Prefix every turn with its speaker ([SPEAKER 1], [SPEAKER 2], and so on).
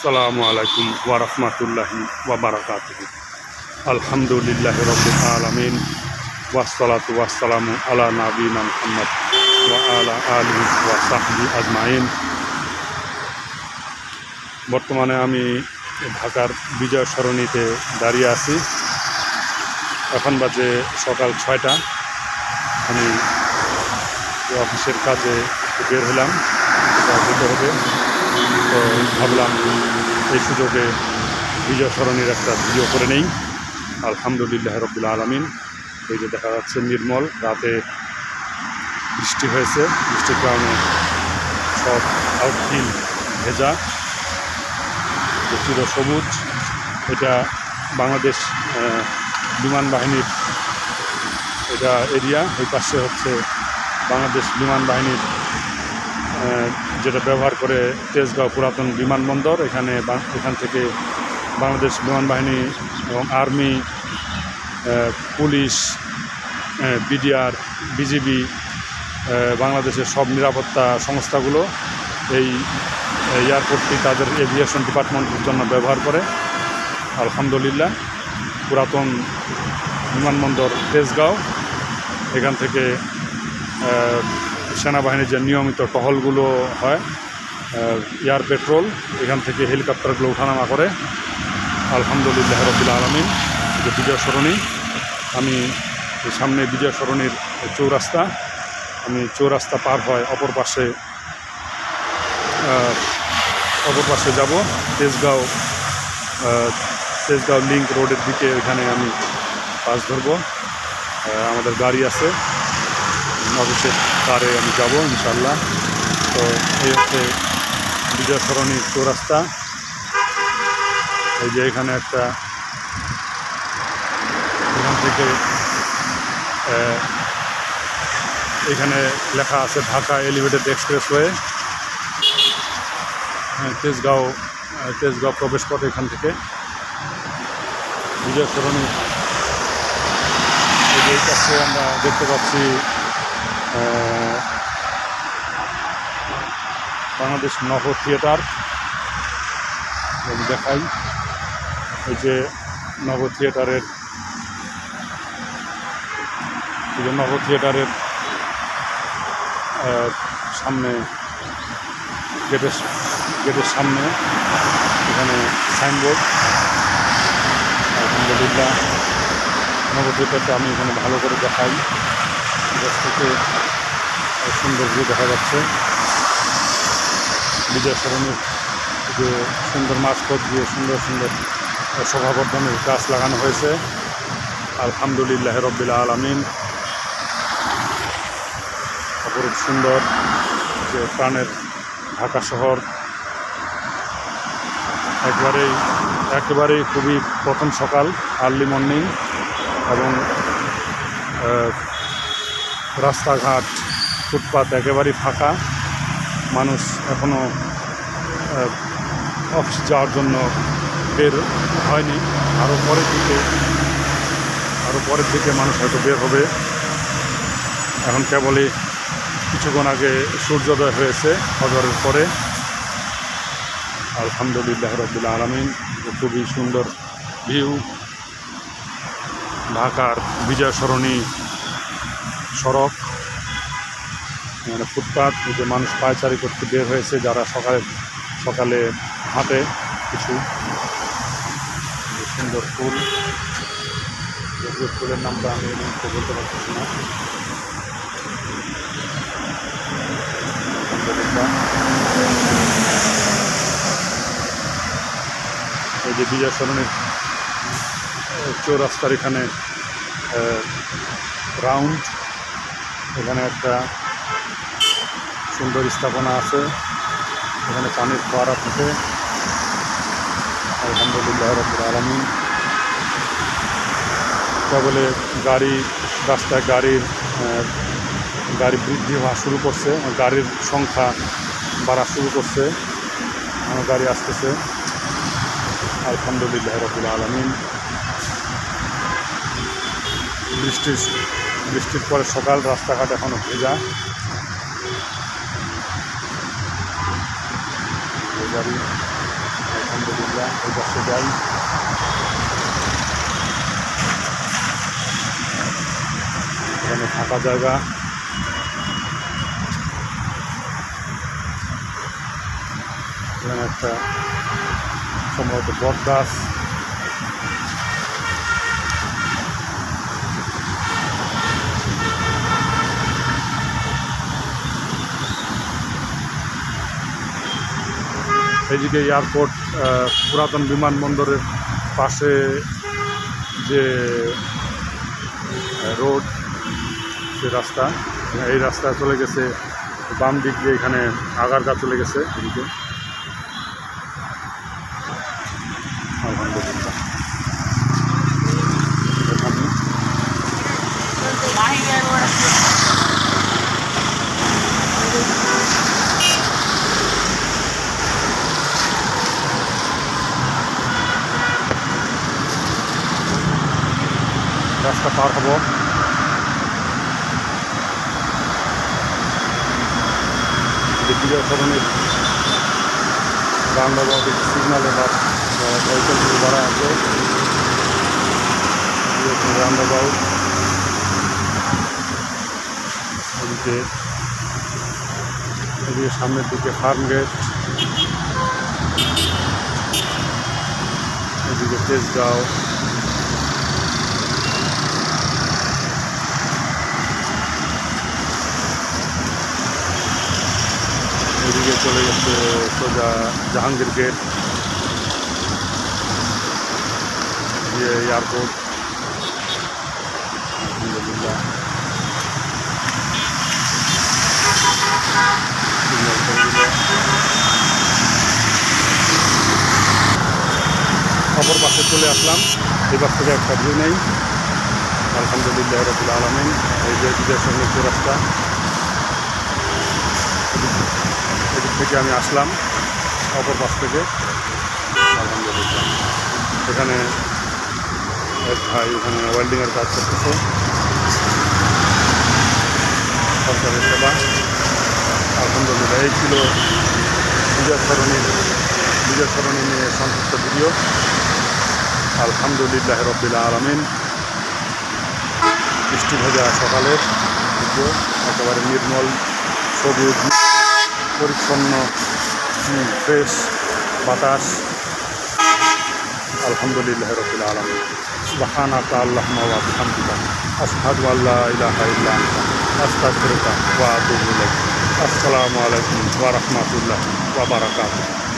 [SPEAKER 1] আসসালামু আলাইকুম ওয়া রাহমাতুল্লাহি ওয়া বারাকাতুহু। আলহামদুলিল্লাহি রাব্বিল আলামিন ওয়াসসালাতু ওয়াসসালামু আলা নাবিয়িনা মুহাম্মদ ওয়া আলা আলিহি ওয়া সাহবিহি আজমাইন। বর্তমানে আমি ঢাকার বিজয় সরণিতে দাঁড়িয়ে আছি। এখন বাজে সকাল 6টা। আমি অফিসের কাজে বের হলাম, যেতে হবে। তো ভাবলাম এই সুযোগে বিজয় সরণির একটা ভিডিও করে নেই। আলহামদুলিল্লাহ রাব্বিল আলামিন। এই যে দেখা যাচ্ছে নির্মল, রাতে বৃষ্টি হয়েছে, বৃষ্টির কারণে সব আউটফিল ভেজা, চির সবুজ। এটা বাংলাদেশ বিমান বাহিনীর এটা এরিয়া। এই পাশে হচ্ছে বাংলাদেশ বিমান বাহিনীর যেটা ব্যবহার করে তেজগাঁও পুরাতন বিমানবন্দর। এখান থেকে বাংলাদেশ বিমান বাহিনী এবং আর্মি, পুলিশ, বিডিআর, বিজিবি, বাংলাদেশের সব নিরাপত্তা সংস্থাগুলো এই এয়ারপোর্টটি তাদের এভিয়েশন ডিপার্টমেন্টের জন্য ব্যবহার করে। আলহামদুলিল্লাহ, পুরাতন বিমানবন্দর তেজগাঁও। এখান থেকে সেনাবাহিনীর যে নিয়মিত টহলগুলো হয়, এয়ার পেট্রোল, এখান থেকে হেলিকপ্টারগুলো ওঠানামা করে। আলহামদুলিল্লাহ রাব্বিল আলামিন। যে বিজয় সরণি, আমি সামনে বিজয় সরণির চৌরাস্তা, আমি চৌরাস্তা পার হয় অপর পাশে যাব তেজগাঁও লিঙ্ক রোডের দিকে। ওইখানে আমি পাস ধরবো। আমাদের গাড়ি আছে, অফিসের কারে আমি যাব ইনশাল্লাহ। তো এই হচ্ছে বিজয় সরণির চৌরাস্তা। এই যে এখানে একটা, এখান থেকে এখানে লেখা আছে ঢাকা এলিভেটেড এক্সপ্রেসওয়ে। তেজগাঁও প্রবেশ পথ। এখান থেকে বিজয় সরণি এই কাছে আমরা দেখতে পাচ্ছি বাংলাদেশ নভ থিয়েটার। আমি দেখাই, এই যে নভ থিয়েটারের সামনে, গেটের সামনে এখানে সাইনবোর্ড। আলহামদুলিল্লাহ, নভ থিয়েটারটা আমি এখানে ভালো করে দেখাই। গাছ থেকে সুন্দর ভিউ দেখা যাচ্ছে। বিজয় সরণির যে সুন্দর মাঝপথ দিয়ে সুন্দর সুন্দর শোভাবর্ধনের গাছ লাগানো হয়েছে। আলহামদুলিল্লাহ রাব্বিল আলামিন। অপরূপ সুন্দর যে প্রাণের ঢাকা শহর, একেবারেই খুবই প্রথম সকাল, আর্লি মর্নিং, এবং রাস্তাঘাট, ফুটপাত একেবারেই ফাঁকা। মানুষ এখনও অফিস যাওয়ার জন্য বের হয়নি। আরও পরের দিকে মানুষ হয়তো বের হবে। এখন কেবলই কিছুক্ষণ আগে সূর্যোদয় হয়েছে ফজরের পরে। আলহামদুলিল্লাহ রাব্বিল আলামিন। খুবই সুন্দর ভিউ। ঢাকার বিজয় সরণি সড়ক, মানে ফুটপাত, যে মানুষ পায়চারি করতে বের হয়েছে, যারা সকালে হাঁটে। কিছু সুন্দর ফুল, যে ফুলের নামটা আমি এই মুহূর্তে বলতে পারতেছি না। এই যে বিজয় সরণির চৌরাস্তার এখানে রাউন্ড, এখানে একটা সুন্দর স্থাপনা আছে, এখানে পানির ফোয়ারা থাকে। আলহামদুলিল্লাহ রাব্বিল আলামিন। কেবলে রাস্তায় গাড়ি বৃদ্ধি হওয়া শুরু করছে, গাড়ির সংখ্যা বাড়া শুরু করছে, আমার গাড়ি আসতেছে। আলহামদুলিল্লাহ রাব্বিল আলামিন। বৃষ্টির পরে সকাল, রাস্তাঘাট এখনও ভেজা। গাড়ি এই পাশে যাই। এখানে ফাঁকা জায়গা, এখানে একটা সম্ভবত বট গাছ। এইদিকে এয়ারপোর্ট, পুরাতন বিমানবন্দরের পাশে যে রোড, সে রাস্তা, এই রাস্তায় চলে গেছে বাম দিক দিয়ে, এখানে আগারগা চলে গেছে এদিকে। আলহামদুলিল্লাহ। রাস্তা পার হব, দ্বিতীয় ধরনের রান্নাবাদ সিগনালে বা ভেহিকলগুলো বাড়া আছে। রান্নাবাদ এদিকে, এদিকে সামনের দিকে ফার্ম গেট, এদিকে তেজগাঁও, এদিকে চলে গেছে সোজা জাহাঙ্গীর গেট, দিয়ে এয়ারপোর্ট। আলহামদুলিল্লাহ। অপর পাশে চলে আসলাম, এবার থেকে একটা ভিউ নেই। আলহামদুলিল্লাহ রাব্বিল আলামিন। এই যে বিদেশ সঙ্গে রাস্তা, এদিক থেকে আমি আসলাম অপর পাশ থেকে। আলহামদুলিল্লাহ। এখানে এক ভাই এখানে ওয়েল্ডিংয়ের কাজ করতেছে, সরকারের সেবা। আলহামদুলিল্লাহ। এই ছিল বিজয় সরণি নিয়ে সংক্ষিপ্ত ভিডিও। আলহামদুলিল্লাহ রাব্বিল আলামিন। বৃষ্টি ভেজা সকালের ভিডিও, একেবারে নির্মল, সবুজ, পরিচ্ছন্ন, ফ্রেশ বাতাস। আলহামদুলিল্লাহ রাব্বিল আলামিন। সুবহানাকা আল্লাহুম্মা ওয়া বিহামদিকা, আশহাদু আল্লা ইলাহা ইল্লা আনতা, আস্তাগফিরুকা ওয়া আতুবু ইলাইক। আসসালামু আলাইকুম ওয়া রাহমাতুল্লাহি ওয়া বারাকাতুহু।